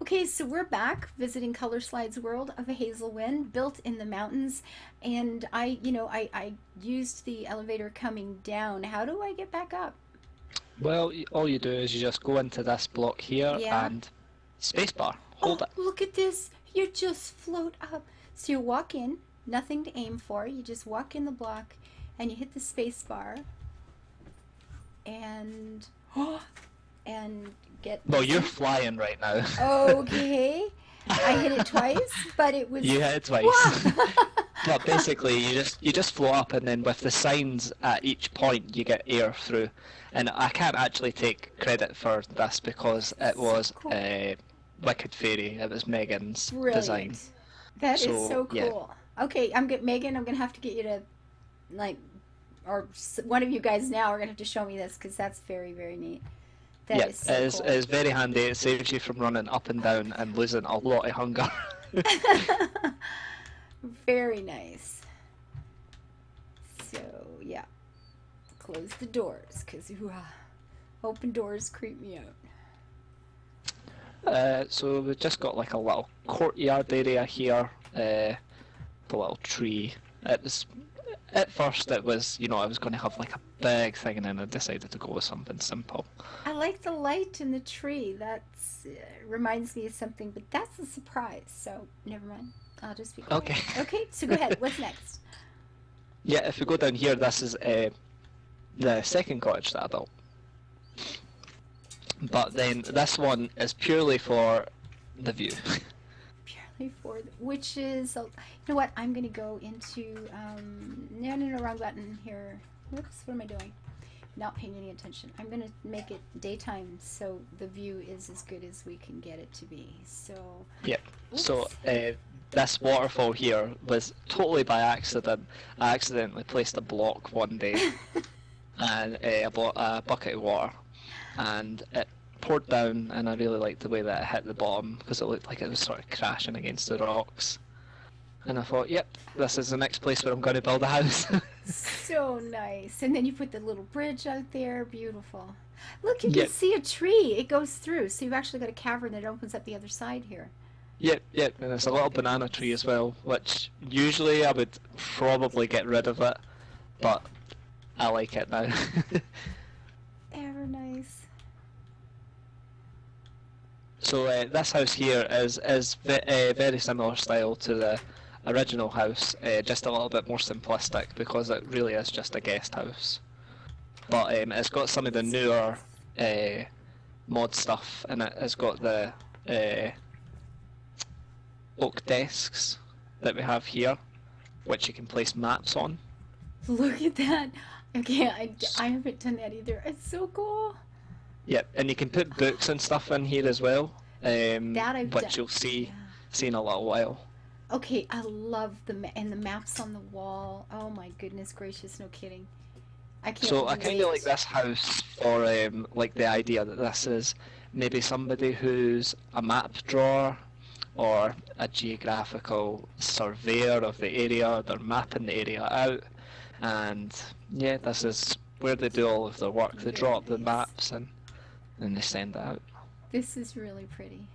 Okay, so we're back visiting Color Slide's world of Hazelwind, built in the mountains, and I used the elevator coming down. How do I get back up? Well, all you do is you just go into this block here Yeah. and spacebar, hold Oh, it. look at this! You just float up. So you walk in, nothing to aim for. You just walk in the block, and you hit the space bar, and and get. Well, you're flying right now. Okay. I hit it twice, but it was You hit it twice. whoa. But basically, you just float up, and then with the signs at each point, you get air through. And I can't actually take credit for this because it So was cool. Wicked Fairy. It was Megan's design. Brilliant. That is So so yeah, cool. Okay, Megan. I'm gonna have to get you to like, or one of you guys now are gonna have to show me this because that's very very neat. That yeah, is so it cool. is very handy. It saves you from running up and down and losing a lot of hunger. Very nice. So yeah, close the doors because open doors creep me out. So we've just got like a little courtyard area here, the little tree. It was at first it was I was going to have like a big thing, and then I decided to go with something simple. I like the light in the tree. That's reminds me of something, but that's a surprise. So never mind. I'll just be quiet. Okay. Okay, so go ahead. What's next? Yeah, if we go down here, this is the second cottage that I built. But then this one is purely for the view. Purely for which is you know what? I'm gonna go into no, wrong button here. Whoops, what am I doing? Not paying any attention. I'm gonna make it daytime so the view is as good as we can get it to be. So Yep. So oops. this waterfall here was totally by accident. I accidentally placed a block one day and a bucket of water, and it poured down, and I really liked the way that it hit the bottom because it looked like it was sort of crashing against the rocks. And I thought, yep, this is the next place where I'm going to build a house. So nice. And then you put the little bridge out there. Beautiful. Look, you can Yep, see a tree. It goes through. So you've actually got a cavern that opens up the other side here. yep, and there's a little banana tree as well, which usually I would probably get rid of it, but I like it now. Ever nice. So this house here is very similar style to the original house, just a little bit more simplistic because it really is just a guest house. But it's got some of the It's newer nice. uh, mod stuff in it. It's got the uh, oak desks that we have here, which you can place maps on. Look at that. Okay, I haven't done that either. It's so cool. Yep, and you can put books and stuff in here as well, That I've done. which you'll Yeah. see in a little while. Okay, I love and the maps on the wall. Oh my goodness gracious, no kidding. I can't So I kind of like wait. this house for like the idea that this is maybe somebody who's a map drawer or a geographical surveyor of the area. They're mapping the area out, and yeah, this is where they do all of their work. They Very draw up the nice. maps and then they send it out. This is really pretty.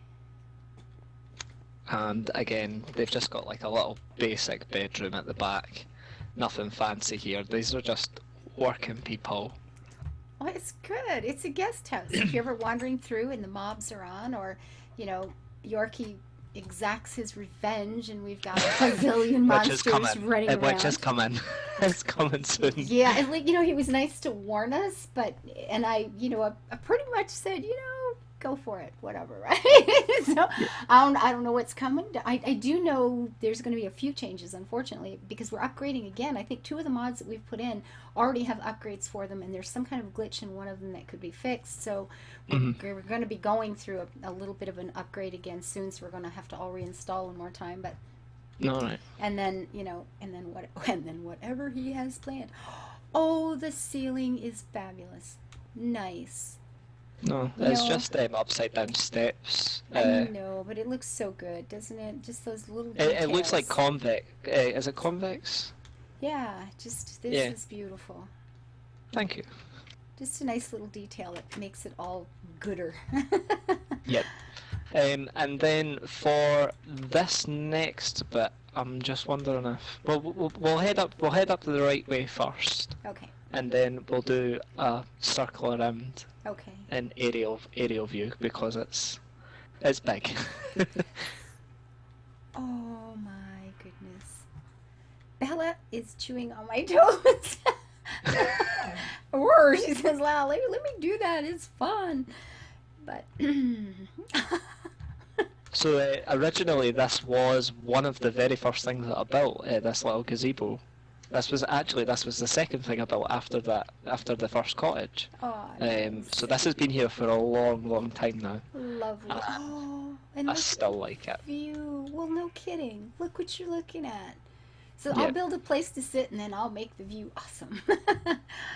And again, they've just got like a little basic bedroom at the back. Nothing fancy here. These are just working people. Well, it's good. It's a guest house. If you're ever wandering through and the mobs are on, or, you know, Yorkie exacts his revenge and we've got a bazillion Which is monsters coming. running Which is around. coming. It's coming soon. Yeah, and like, he was nice to warn us, but, and I pretty much said, go for it, whatever, right? So I don't know what's coming. I do know there's going to be a few changes, unfortunately, because we're upgrading again. I think two of the mods that we've put in already have upgrades for them, and there's some kind of glitch in one of them that could be fixed. So Hmm. we're going to be going through a little bit of an upgrade again soon. So we're going to have to all reinstall one more time, but Alright. and then and then what and then whatever he has planned. Oh, the ceiling is fabulous, nice. No, You it's know, just upside down steps. I know, but it looks so good, doesn't it? Just those little It looks like details. convex. Is it convex? Yeah, just this Yeah. is beautiful. Thank you. Just a nice little detail that makes it all gooder. Yep. And then for this next bit, I'm just wondering if we'll head up the right way first, Okay. and then we'll do a circle around Okay. an aerial view because it's big. Oh my goodness. Bella is chewing on my toes. Or she says, "Wow, let me do that. It's fun." But So originally, this was one of the very first things that I built. This little gazebo. This was the second thing I built after the first cottage. oh, So this has been here for a long time now. lovely. Uh, Oh, and I look still at like it. the view. Well, no kidding. Look what you're looking at. So Yeah. I'll build a place to sit, and then I'll make the view awesome.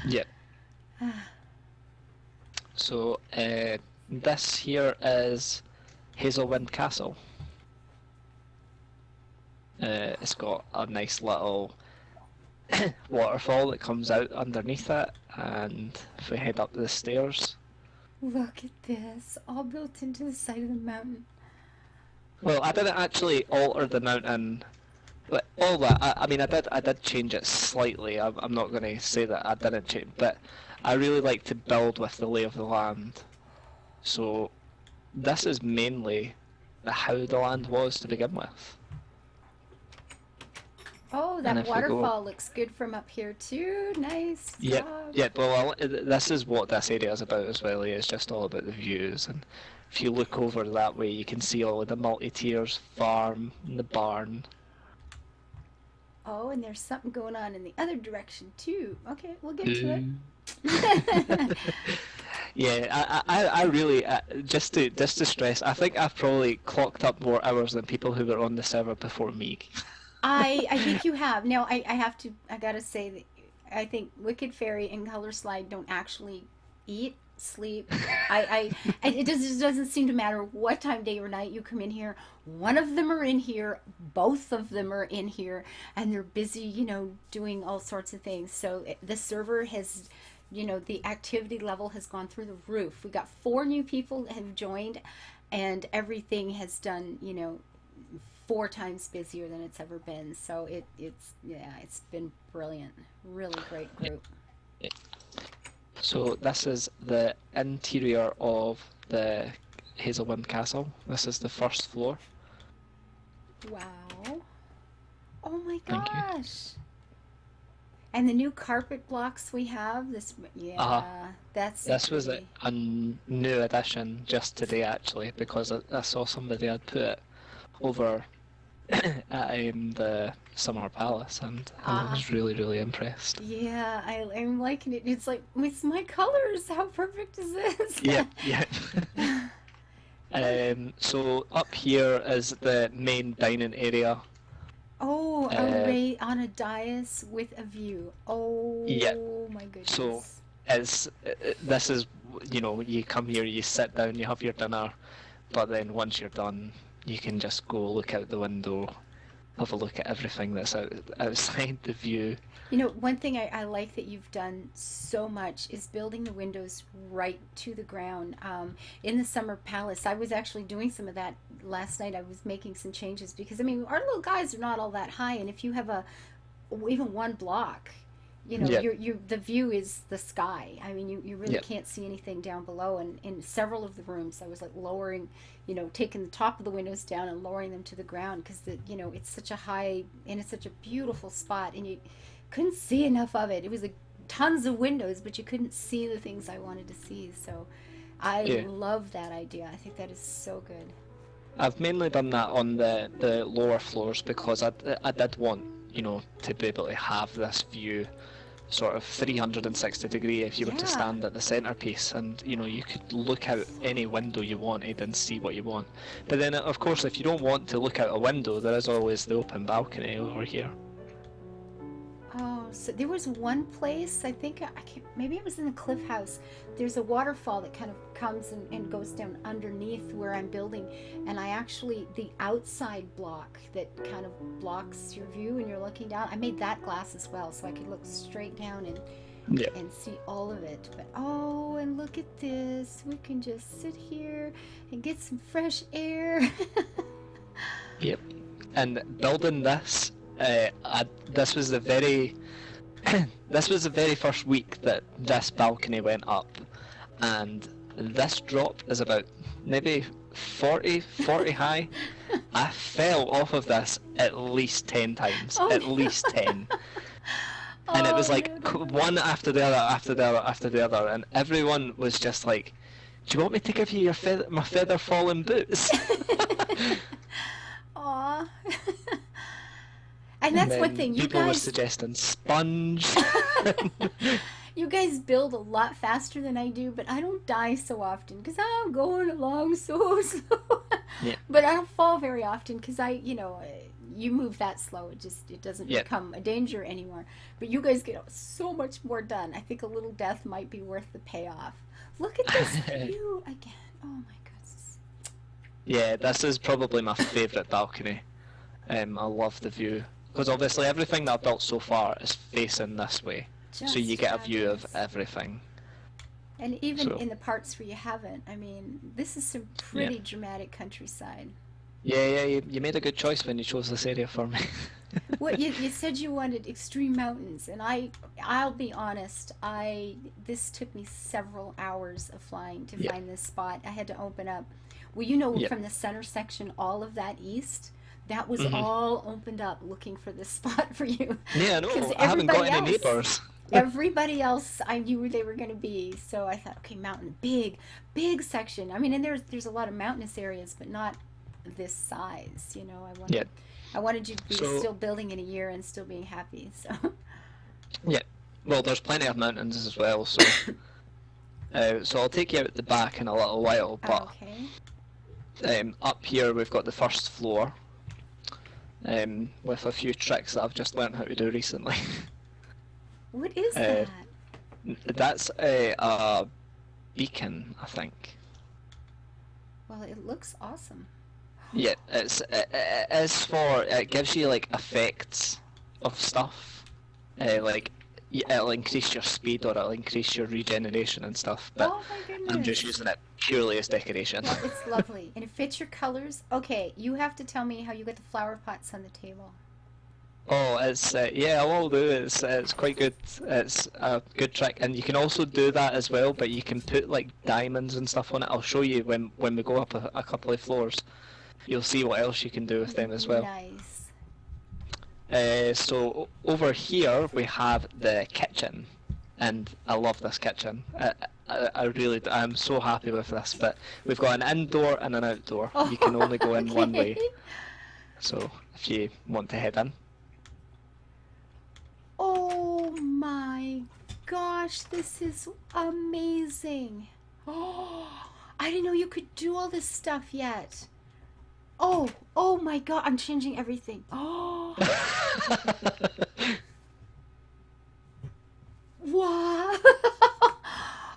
Yep. So this here is Hazelwood Castle. It's got a nice little waterfall that comes out underneath it, and if we head up the stairs. Look at this, all built into the side of the mountain. Well, I didn't actually alter the mountain. But all that, I mean, I did change it slightly. I'm not going to say that I didn't change, but I really like to build with the lay of the land. So this is mainly how the land was to begin with. Oh, And that if we go- waterfall looks good from up here too. Nice Yep, job. yep. Well, this is what this area is about as well. It's just all about the views, and if you look over that way, you can see all of the multi-tiers farm and the barn. Oh, and there's something going on in the other direction too. Okay, we'll get to it. Yeah, I really just to stress, I think I've probably clocked up more hours than people who were on the server before me. I think you have. Now I gotta say that I think Wicked Fairy and Color Slide don't actually eat, sleep. It just doesn't seem to matter what time, day or night you come in here. One of them are in here, both of them are in here, and they're busy, doing all sorts of things. So the server has, the activity level has gone through the roof. We got 4 new people that have joined, and everything has done, 4 times busier than it's ever been. So it's been brilliant. Really great group. So this is the interior of the Hazelwood Castle. This is the first floor. Wow. Oh my Thank you. gosh. And the new carpet blocks we have, that's This was pretty. a new addition just today actually, because I saw somebody had put it over at the Summer Palace, and I was really impressed. Yeah, I'm liking it. It's like, it's my colors. How perfect is this? Yeah. So up here is the main dining area. Oh, array on a dais with a view. Oh Yeah. my goodness. So this is, you come here, you sit down, you have your dinner, but then once you're done, you can just go look out the window, have a look at everything that's outside the view. One thing I like that you've done so much is building the windows right to the ground. In the Summer Palace, I was actually doing some of that last night. I was making some changes because, I mean, our little guys are not all that high, and if you have even one block, Yeah. the view is the sky. I mean, you really Yeah. can't see anything down below. And in several of the rooms, I was like lowering, taking the top of the windows down and lowering them to the ground because it's such a high and it's such a beautiful spot, and you couldn't see enough of it. It was like tons of windows, but you couldn't see the things I wanted to see. So I Yeah. love that idea. I think that is so good. I've mainly done that on the lower floors because I did want, to be able to have this view sort of 360 degree if you were Yeah. to stand at the centerpiece, and you could look out any window you wanted and see what you want. But then of course if you don't want to look out a window, there is always the open balcony over here. Oh, so there was one place, I think, maybe it was in the Cliff House. There's a waterfall that kind of comes and goes down underneath where I'm building. And the outside block that kind of blocks your view and you're looking down, I made that glass as well so I could look straight down. And Yeah. and see all of it. But oh, and look at this. We can just sit here and get some fresh air. Yep. And building this, this was the very, this was the very first week that this balcony went up, and this drop is about maybe 40 high. I fell off of this at least 10 times, Oh, at no. least 10. And it was Oh, like no, no. one after the other, after the other, after the other, and everyone was just like, "Do you want me to give you my feather falling boots?" Aw. And And that's one then thing. You people were guys, suggesting sponge. you guys build a lot faster than I do, but I don't die so often because I'm going along so slow. Yeah. But I don't fall very often because you move that slow. It doesn't Yeah. become a danger anymore. But you guys get so much more done. I think a little death might be worth the payoff. Look at this view again. Oh my goodness. Yeah, this is probably my favourite balcony. I love the view. Because obviously everything that I've built so far is facing this way. So you Just get a view of fabulous. everything. And even So- in the parts where you haven't, I mean, this is some pretty dramatic countryside. Yeah, you made a good choice when you chose this area for me. Well, you said you wanted extreme mountains, and I'll be honest, this took me several hours of flying to Yeah. find this spot. I had to open up. Well, Yeah. from the center section, all of that east, that was Mhm. all opened up looking for this spot for you. Yeah, no, 'Cause I haven't got everybody any else- neighbours. Everybody else, I knew where they were going to be, so I thought, okay, mountain, big section. I mean, and there's a lot of mountainous areas, but not this size. Yeah. I wanted you to be So- still building in a year and still being happy. So. Yeah. Well, there's plenty of mountains as well, so so I'll take you out the back in a little while. But Okay. up here we've got the first floor, with a few tricks that I've just learned how to do recently. What is Uh, that? That's a beacon, I think. Well, it looks awesome. Yeah, it gives you like effects of stuff, it'll increase your speed or it'll increase your regeneration and stuff. But Oh my goodness. I'm just using it purely as decoration. Well, it's lovely, and it fits your colors. Okay, you have to tell me how you got the flower pots on the table. Oh, it's yeah, I will do. It's quite good. It's a good trick, and you can also do that as well. But you can put like diamonds and stuff on it. I'll show you when we go up a couple of floors. You'll see what else you can do with them as well. Nice. So over here we have the kitchen, and I love this kitchen. I really, I'm so happy with this. But we've got an indoor and an outdoor. You can only go in one way. Okay. So if you want to head in. Oh my gosh, this is amazing. Oh, I didn't know you could do all this stuff yet. Oh my god, I'm changing everything. Oh, wow.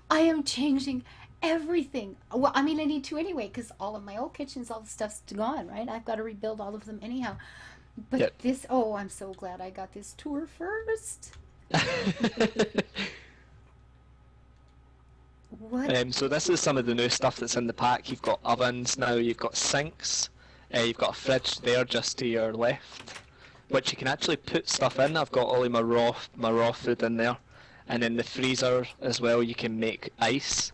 I am changing everything. Well, I mean, I need to anyway, because all of my old kitchens, all the stuff's gone, right? I've got to rebuild all of them anyhow. But Yep. this, I'm so glad I got this tour first. What? So this is some of the new stuff that's in the pack. You've got ovens now, you've got sinks, you've got a fridge there just to your left, which you can actually put stuff in. I've got all of my raw food in there, and in the freezer as well you can make ice,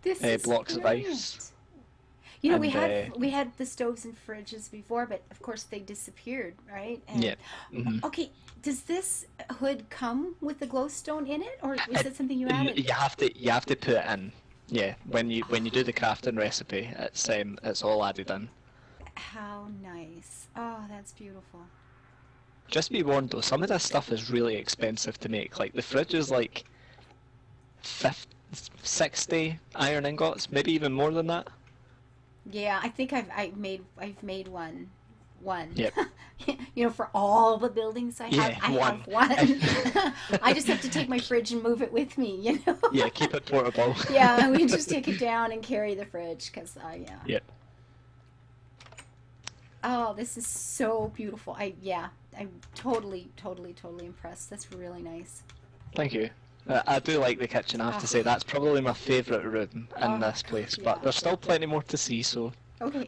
This is blocks of brilliant. ice. You know, And, we had the stoves and fridges before, but of course they disappeared, right? And, Yeah. Mhm. Okay, does this hood come with the glowstone in it, or is it something you added? You have to put it in. Yeah, when you do the crafting recipe, it's all added in. How nice! Oh, that's beautiful. Just be warned though, some of this stuff is really expensive to make. Like the fridge is like 60 iron ingots, maybe even more than that. Yeah, I think I've made one. Yep. You know, for all the buildings I have, Yeah, I one. have one. I just have to take my fridge and move it with me, you know? Yeah, keep it portable. Yeah, we just take it down and carry the fridge, because, yeah. Yep. Oh, this is so beautiful. I'm totally impressed. That's really nice. Thank you. I do like the kitchen, I have to say. That's probably my favourite room in this place, but there's still plenty more to see, so... Okay.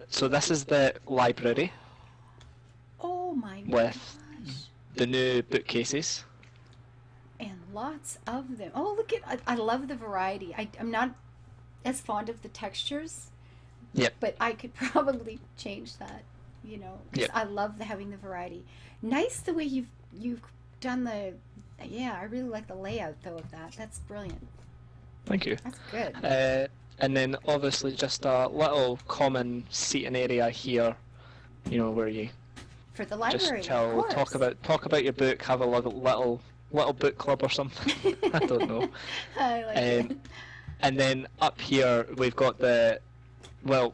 So this is the library. Oh my with gosh. the new bookcases. And lots of them. Oh, look at... I love the variety. I'm not as fond of the textures. Yep. But I could probably change that, you know, because I love having the variety. Nice the way you've done the... Yeah, I really like the layout, though, of that. That's brilliant. Thank you. That's good. And then, obviously, just a little common seating area here, you know, where you For the library, just chill, of course. talk about your book, have a little book club or something. I don't know. I like it. And then up here, we've got the... Well,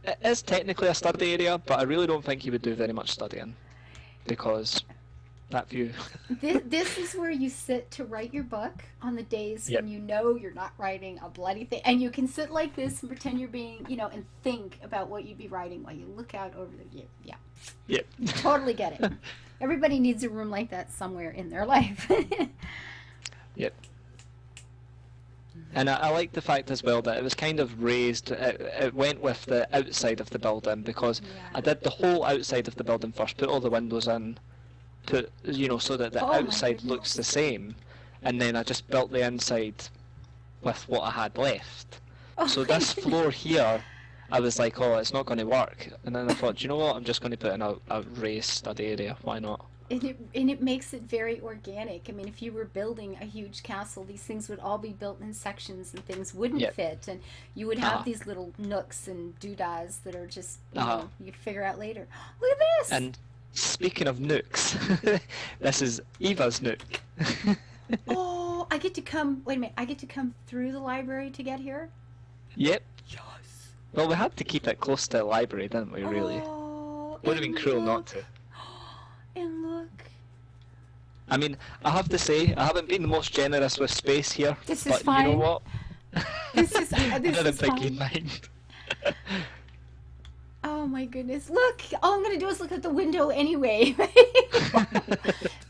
it is technically a study area, but I really don't think you would do very much studying, because... that view. This is where you sit to write your book on the days when you know you're not writing a bloody thing. And you can sit like this and pretend you're being, you know, and think about what you'd be writing while you look out over the view. Yeah. Yep. Totally get it. Everybody needs a room like that somewhere in their life. Yep. And I like the fact as well that it was kind of raised, it went with the outside of the building, because I did the whole outside of the building first, put all the windows in, put, you know, so that the outside looks the same, and then I just built the inside with what I had left. So this floor here, I was like, oh, it's not going to work, and then I thought, you know what, I'm just going to put in a raised study area, why not? And it makes it very organic. I mean, if you were building a huge castle, these things would all be built in sections, and things wouldn't fit, and you would have these little nooks and doodads that are just, you know, you figure out later. Look at this! And speaking of nooks, this is Eva's nook. Oh, I get to come, wait a minute, I get to come through the library to get here? Yep. Yes. Well, we had to keep it close to the library, didn't we, really? Oh, would have been cruel not to. And look. I mean, I have to say, I haven't been the most generous with space here, This but is fine. you know what? This is I didn't think fine. you'd mind. Oh my goodness. Look, all I'm going to do is look at the window anyway.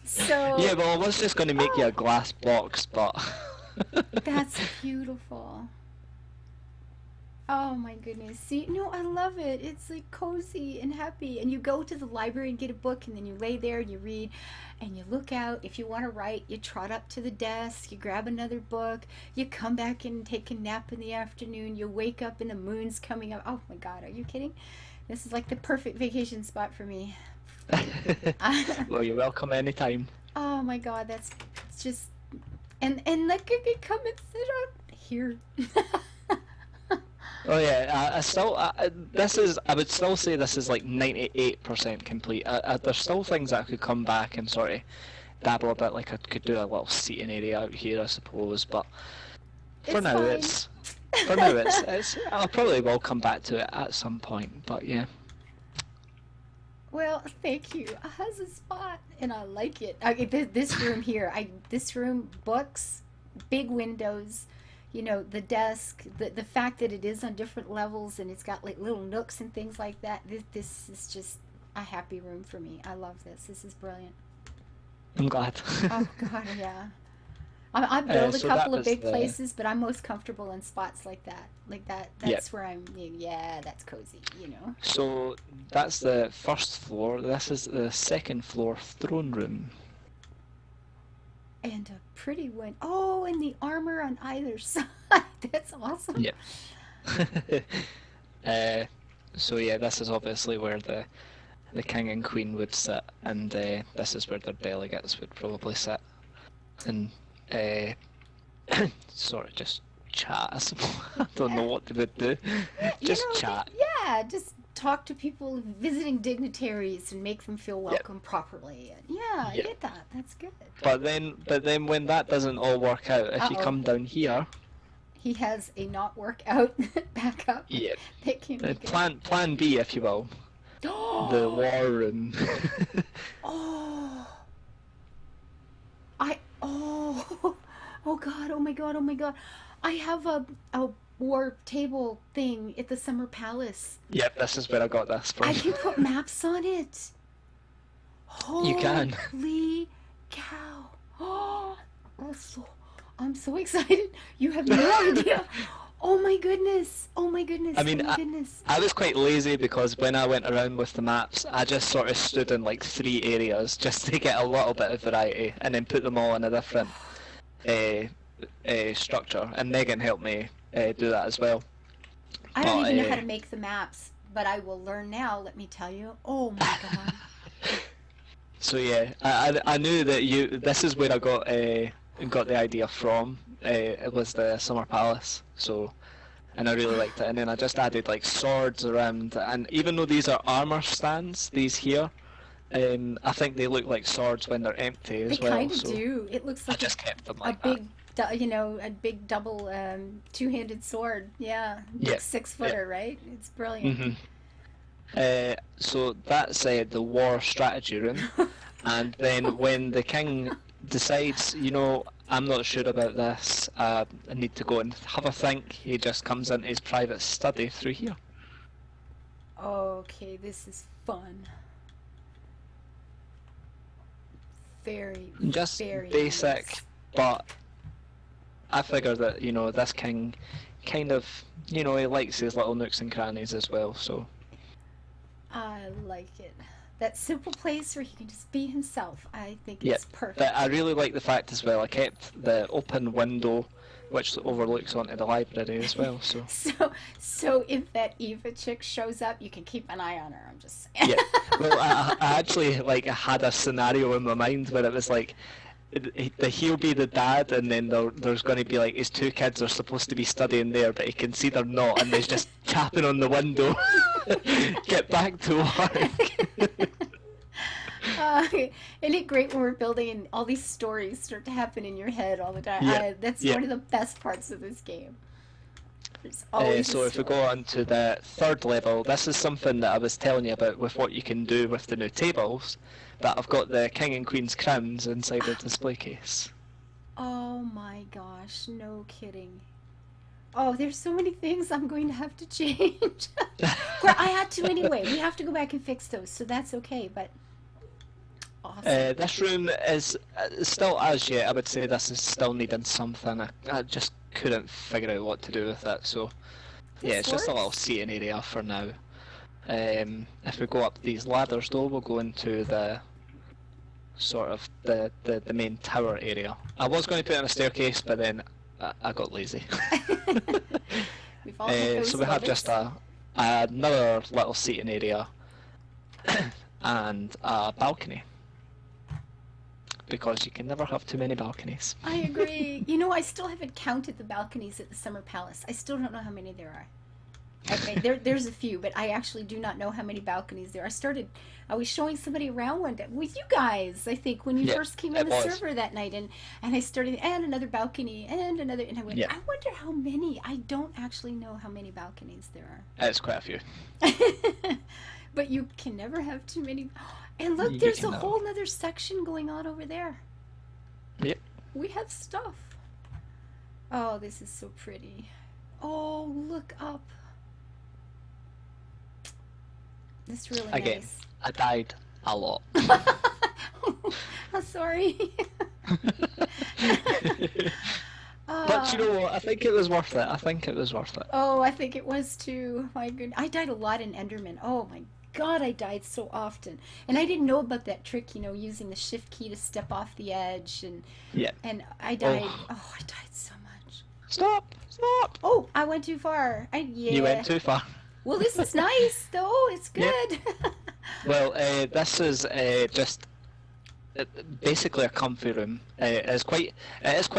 So... Yeah, well, I was just going to make you a glass box, but... That's beautiful. Oh my goodness. See, no, I love it. It's like cozy and happy. And you go to the library and get a book, and then you lay there and you read and you look out. If you want to write, you trot up to the desk, you grab another book, you come back and take a nap in the afternoon, you wake up and the moon's coming up. Oh my God, are you kidding? This is like the perfect vacation spot for me. Well, you're welcome anytime. Oh my God, that's just... And like, you can come and sit on here. Oh yeah, I would still say this is like 98% complete. There's still things that I could come back and sort of dabble a bit, like I could do a little seating area out here, I suppose, but for now it's I'll probably will come back to it at some point, but yeah. Well, thank you. It has a spot, and I like it. This room here, this room, books, big windows, you know, the desk, the fact that it is on different levels and it's got like little nooks and things like that. This is just a happy room for me. I love this. This is brilliant. I'm glad. Oh God, yeah. I've built a so couple that of big was places, but I'm most comfortable in spots like that. That's where I'm, yeah, that's cozy, you know. So that's the first floor. This is the second floor throne room. And a pretty one. Oh, and the armor on either side. That's awesome. Yeah. So yeah, this is obviously where the king and queen would sit, and this is where their delegates would probably sit, and sort of just chat. I suppose. I don't know what they would do. Just chat. Yeah, just talk to people, visiting dignitaries, and make them feel welcome properly. Yeah, I get that. That's good. But then when that doesn't all work out, if you come down here, he has a not work out backup. Yeah. That can make plan B, if you will. The war room. Oh God, oh my God. I have a war table thing at the Summer Palace. Yep, this is where I got this from. I can put maps on it. You can. Holy cow. Oh, I'm so excited. You have no idea. Oh my goodness. Oh my goodness. I mean, oh my goodness. I was quite lazy because when I went around with the maps, I just sort of stood in like 3 areas just to get a little bit of variety, and then put them all in a different structure. And Megan helped me do that as well. I don't even know how to make the maps, but I will learn now, let me tell you. Oh my god. So yeah, I knew that this is where I got the idea from. It was the Summer Palace, so, and I really liked it. And then I just added like swords around, and even though these are armor stands, these here, I think they look like swords when they're empty as well. They kind of so do. It looks like I just kept them a like big, a big double two-handed sword. Yeah, big Yeah, 6-footer, right? It's brilliant. So that's the war strategy room, and then when the king decides, I'm not sure about this, I need to go and have a think, he just comes into his private study through here. Okay, this is fun. Very, Just very basic, nice. but I figure that, this king kind of, he likes his little nooks and crannies as well, so. I like it. That simple place where he can just be himself. I think Yeah, it's perfect. but I really like the fact as well, I kept the open window which overlooks onto the library as well, so. So if that Eva chick shows up, you can keep an eye on her. I'm just saying. Yeah, well, I actually, I had a scenario in my mind where it was like, he'll be the dad, and then there's going to be like his 2 kids are supposed to be studying there, but he can see they're not, and there's just tapping on the window. Get back to work. Isn't it great when we're building and all these stories start to happen in your head all the time? Yeah, That's yeah. one of the best parts of this game. There's always So a if we story. go on to the 3rd level, this is something that I was telling you about with what you can do with the new tables, that I've got the king and queen's crowns inside the display case. Oh my gosh, no kidding. Oh, there's so many things I'm going to have to change. Well, I had to anyway. We have to go back and fix those, so that's okay, but awesome. This room is still, as yet, I would say this is still needing something. I just couldn't figure out what to do with it, so yeah, it's just a little seating area for now. If we go up these ladders though, we'll go into the sort of the main tower area. I was going to put in a staircase, but then I got lazy. We've all had those So we have moments. just another little seating area and a balcony, because you can never have too many balconies. I agree. I still haven't counted the balconies at the Summer Palace. I still don't know how many there are. Okay, there's a few, but I actually do not know how many balconies there are. I was showing somebody around one day with you guys, I think, when you Yeah, first came on it the was. server that night, and I started, and another balcony, and another, and I went, Yeah. I wonder how many. I don't actually know how many balconies there It's quite a few. are. But you can never have too many. And look, You there's can a never. whole nother section going on over there. Yep. We have stuff. Oh, this is so pretty. Oh, look up. This is really Again, nice. I died a lot. I'm sorry. But you know what? I think it was worth it. I think it was worth it. Oh, I think it was too. My goodness. I died a lot in Enderman. Oh my god, I died so often. And I didn't know about that trick, using the shift key to step off the edge, Yeah. and I died. Oh. Oh, I died so much. Stop! Stop! Oh, I went too far. Yeah. You went too far. Well, this is nice though. It's good. Well, this is just basically a comfy room. It is quite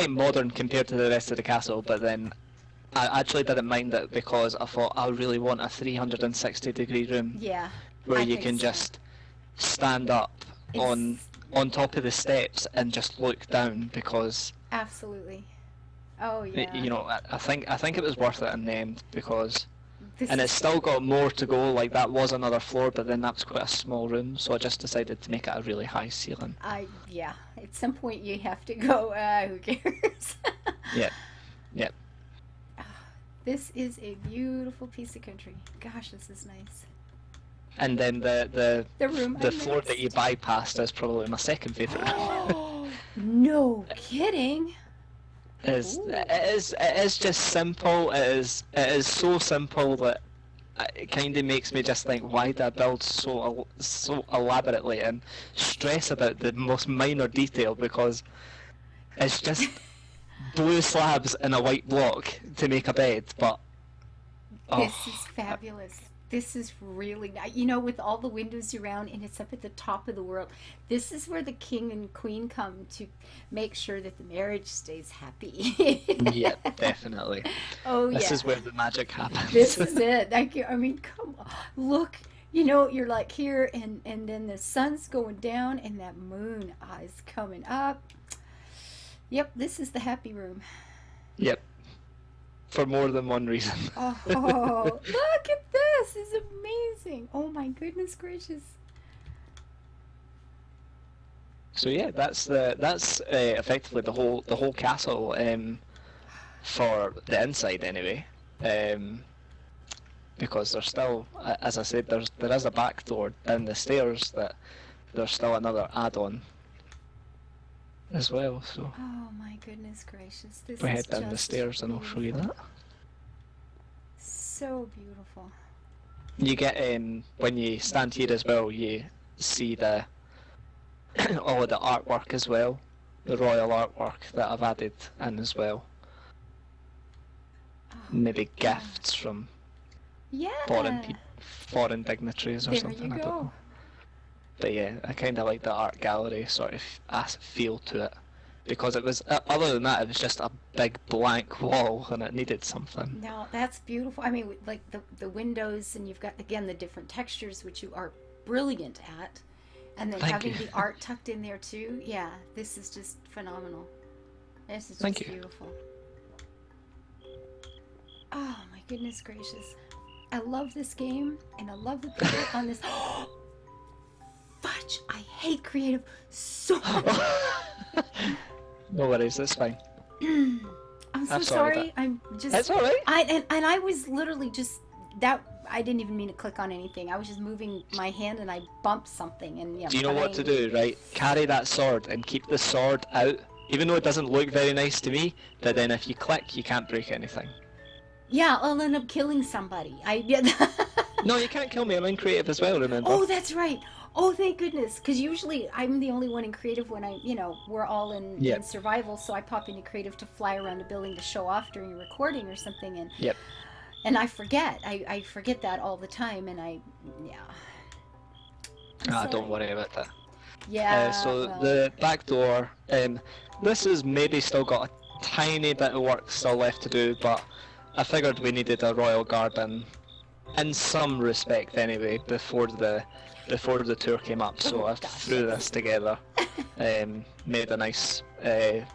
modern compared to the rest of the castle, but then I actually didn't mind it because I thought I really want a 360-degree room Yeah. where I you think can so. just stand up on top of the steps and just look down, because Absolutely. Oh yeah. I think it was worth it in the end, because This and is- it's still got more to go. Like, that was another floor, but then that was quite a small room, so I just decided to make it a really high ceiling. yeah. At some point you have to go. Who cares? Yep. Yep. This is a beautiful piece of country. Gosh, this is nice. And then the The room. floor that you bypassed is probably my second favourite. Oh, No kidding. Ooh. It is just simple. It is so simple that it kind of makes me just think, why did I build so elaborately and stress about the most minor detail? Because it's just blue slabs and a white block to make a bed. But This oh, is fabulous. This is really nice. You know, with all the windows around and it's up at the top of the world. This is where the king and queen come to make sure that the marriage stays happy. yeah, definitely. Oh, This yeah. is where the magic happens. This is it. I mean, come on. Look, you know, you're like here and then the sun's going down and that moon is coming up. Yep, this is the happy room. Yep, for more than one reason. Oh, look at this. It's amazing. Oh my goodness gracious. So yeah, that's effectively the whole castle, for the inside anyway. Um, because there's still, as I said, there is a back door down the stairs that there's still another add-on as well. So Oh my goodness gracious. This we is head down the just stairs and I'll show you beautiful. that. So beautiful. You get when you stand here as well, you see the all of the artwork as well, the royal artwork that I've added in as well. Oh my Maybe God. gifts from Yeah. foreign dignitaries or There you something. I don't go. know. But yeah, I kind of like the art gallery sort of feel to it, because it was other than that, it was just a big blank wall and it needed something. Now that's beautiful. I mean, like the windows, and you've got again the different textures, which you are brilliant at, and then Thank having you. the art tucked in there too. Yeah, this is just phenomenal. This is Thank just you. beautiful. Oh my goodness gracious! I love this game, and I love the people on this. Fudge! I hate creative so much. No worries, that's fine. I'm so I'm sorry that. sorry. I'm just It's all right. and I was literally just that I didn't even mean to click on anything. I was just moving my hand and I bumped something and yeah, Do you know what to bang. do, right? Carry that sword and keep the sword out, even though it doesn't look very nice to me. But then if you click, you can't break anything. Yeah, I'll end up killing somebody. I yeah. No, you can't kill me. I'm in creative as well. Remember? Oh, that's right. Oh, thank goodness. Because usually I'm the only one in creative when we're all in Yep. survival. So I pop into creative to fly around a building to show off during a recording or something. Yep. And I forget. I forget that all the time. And yeah. I'm Ah, don't sorry. worry about that. Yeah, So well, the back door, this has maybe still got a tiny bit of work still left to do, but I figured we needed a royal garden in some respect anyway before the tour came up. So oh I gosh. threw this together, made a nice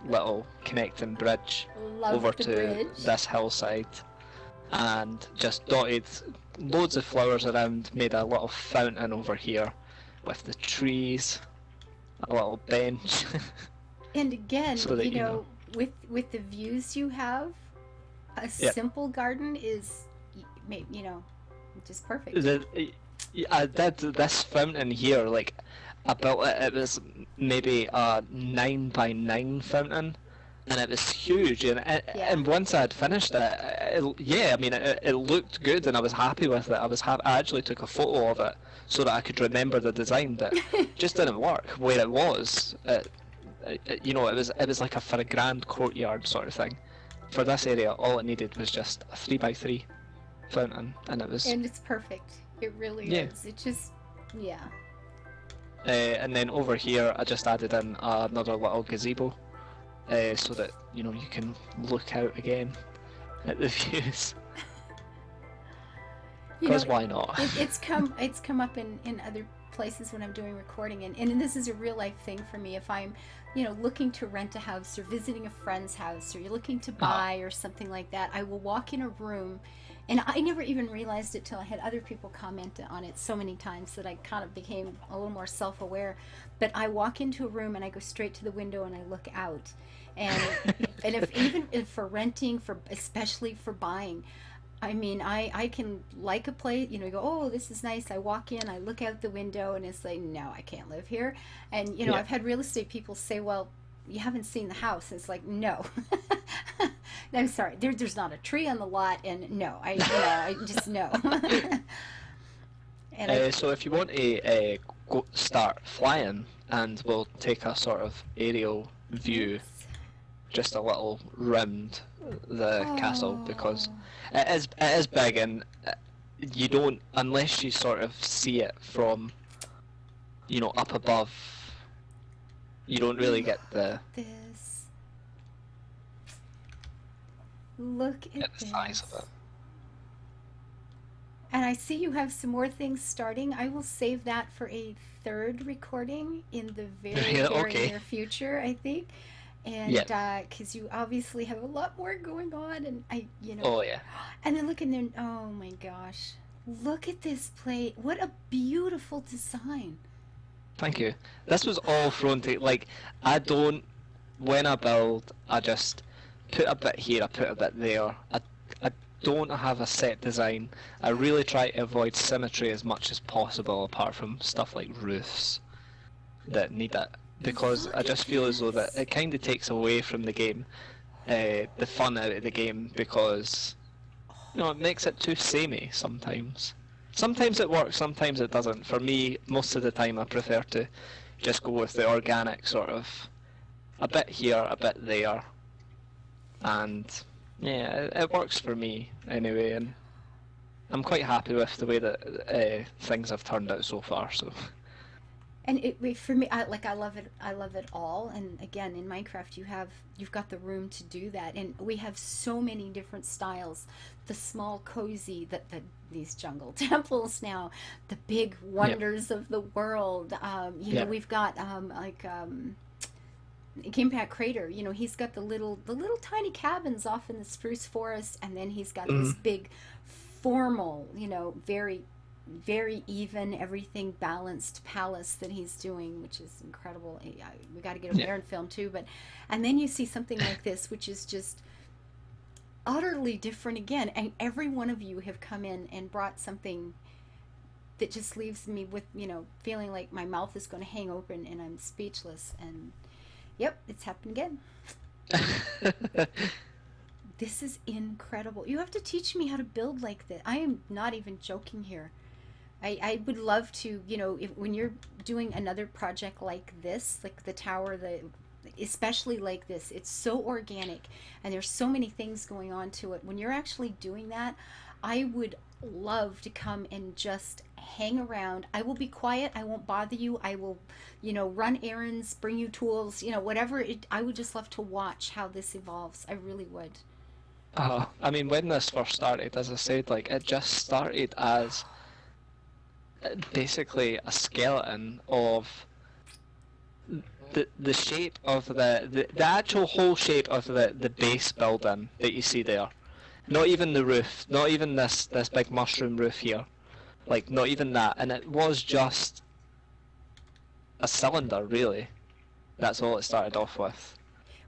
little connecting bridge Love over the to bridge. this hillside, and just dotted loads of flowers around, made a little fountain over here with the trees, a little bench. And again, So that you know. with the views you have, a Yep. simple garden is, just perfect. I did this fountain here, like, I built it, it was maybe a 9 by 9 fountain, and it was huge, Yeah. and once I had finished yeah, I mean, it looked good, and I was happy with it. I actually took a photo of it, so that I could remember the design, but just didn't work where it was. It was like for a grand courtyard sort of thing. For this area, all it needed was just a 3 by 3 fountain, and it was. And it's perfect. It really Yeah. is. It just, yeah. And then over here, I just added in another little gazebo, so that you can look out again at the views. You know, Because why not? it's come up in other places when I'm doing recording, and this is a real life thing for me. If I'm looking to rent a house or visiting a friend's house, or you're looking to buy or something like that, I will walk in a room, and I never even realized it till I had other people comment on it so many times that I kind of became a little more self-aware. But I walk into a room and I go straight to the window and I look out, and and if for renting, for especially for buying, I mean, I can like a place, you go, oh, this is nice. I walk in, I look out the window, and it's like, no, I can't live here. And, Yeah. I've had real estate people say, well, you haven't seen the house. And it's like, no. I'm sorry. There's not a tree on the lot, and no, I just no. And So if you want to start flying, and we'll take a sort of aerial view, yes. just a little round the castle, because Oh, it is big, and you don't, unless you sort of see it from, up above, you don't really get this. Look at the size of this. it. And I see you have some more things starting. I will save that for a third recording in the very, Yeah, very okay. near future, I think. And Yeah. because you obviously have a lot more going on, and Oh yeah. and then look in there. Oh my gosh, look at this plate! What a beautiful design. Thank you. This was all fronted. Like, I don't, when I build, I just put a bit here, I put a bit there. I don't have a set design. I really try to avoid symmetry as much as possible, apart from stuff like roofs that need it. Because I Look at just feel as though that this. it kind of takes away from the game, the fun out of the game, because, it makes it too samey sometimes. Sometimes it works, sometimes it doesn't. For me, most of the time I prefer to just go with the organic sort of, a bit here, a bit there, and yeah, it works for me anyway, and I'm quite happy with the way that things have turned out so far. So And for me, I love it. I love it all. And again, in Minecraft, you've got the room to do that. And we have so many different styles. The small, cozy, these jungle temples now, the big yeah, wonders of the world. yeah, We've got Impact Crater. He's got the little tiny cabins off in the spruce forest, and then he's got this mm, big, formal, very very even, everything balanced palace that he's doing, which is incredible. We got to get over yeah, there and film too. But and then you see something like this, which is just utterly different again. And every one of you have come in and brought something that just leaves me with feeling like my mouth is going to hang open and I'm speechless. And yep, it's happened again. This is incredible. You have to teach me how to build like this. I am not even joking here. I would love to, when you're doing another project like this, like the tower, especially like this, it's so organic and there's so many things going on to it. When you're actually doing that, I would love to come and just hang around. I will be quiet. I won't bother you. I will, run errands, bring you tools, whatever. I would just love to watch how this evolves. I really would. I mean, when this first started, as I said, like, it just started as basically a skeleton of the shape of the actual whole shape of the base building that you see there. Not even the roof, not even this big mushroom roof here. Like, not even that. And it was just a cylinder, really. That's all it started off with.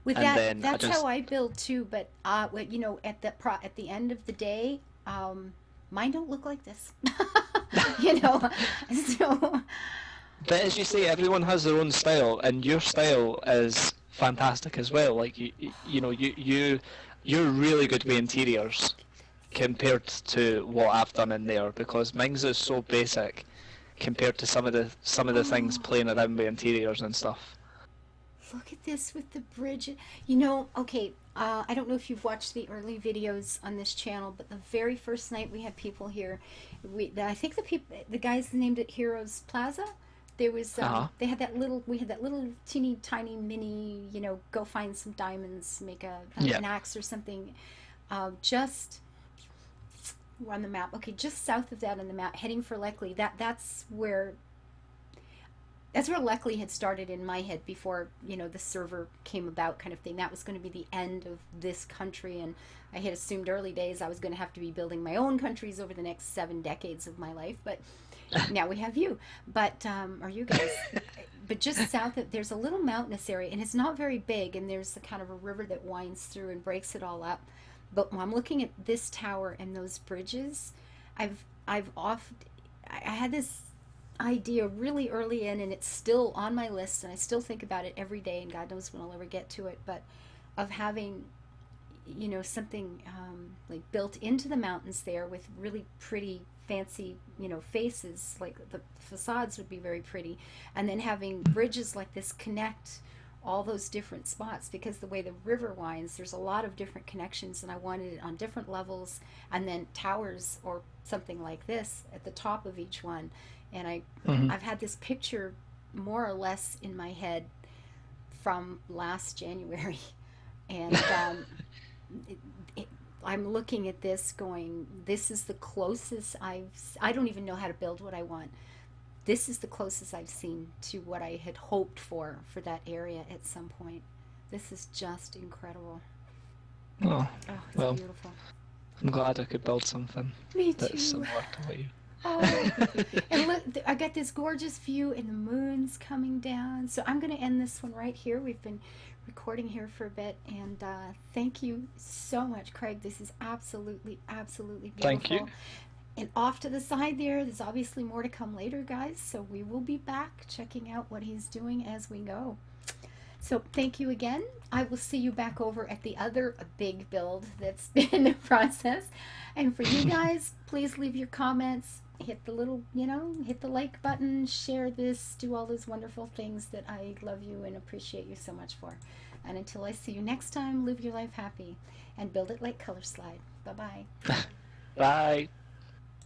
With And that, then I that's how just I build too. But at the end of the day, mine don't look like this. you know, so But as you say, everyone has their own style, and your style is fantastic as well. Like, you're really good with interiors compared to what I've done in there, because mine's is so basic compared to some of the things oh, playing around with interiors and stuff. look at this with the bridge. Okay. I don't know if you've watched the early videos on this channel, but the very first night we had people here, I think the guys named it Heroes Plaza. There was Uh-huh. we had that little teeny tiny mini, go find some diamonds, make Yeah. an axe or something. Just we're on the map. Okay, just south of that on the map, heading for Leckley. That's where Leckley had started in my head before, the server came about, kind of thing. That was going to be the end of this country, and I had assumed early days I was going to have to be building my own countries over the next 7 decades of my life, but now we have you. But, or you guys. But just south of, there's a little mountainous area, and it's not very big, and there's a kind of a river that winds through and breaks it all up. But when I'm looking at this tower and those bridges, I've oft, I had this idea really early in, and it's still on my list, and I still think about it every day, and God knows when I'll ever get to it, but of having, something like built into the mountains there with really pretty, fancy, faces, like the facades would be very pretty, and then having bridges like this connect all those different spots, because the way the river winds, there's a lot of different connections, and I wanted it on different levels, and then towers or something like this at the top of each one. And Hmm. I've had this picture more or less in my head from last January, and it, it, I'm looking at this going, this is the closest I don't even know how to build what I want. This is the closest I've seen to what I had hoped for that area at some point. This is just incredible. Oh, Oh, it's well, beautiful. I'm glad I could build something Me that's too. similar to what you. Oh, and look, I got this gorgeous view, and the moon's coming down. So I'm going to end this one right here. We've been recording here for a bit, and thank you so much, Craig. This is absolutely, absolutely Thank you. beautiful. And off to the side there's obviously more to come later, guys. So we will be back checking out what he's doing as we go. So thank you again. I will see you back over at the other big build that's in the process. And for you guys, please leave your comments. Hit the little, hit the like button, share this, do all those wonderful things that I love you and appreciate you so much for. And until I see you next time, live your life happy and build it like Color Slide. Bye bye. Bye.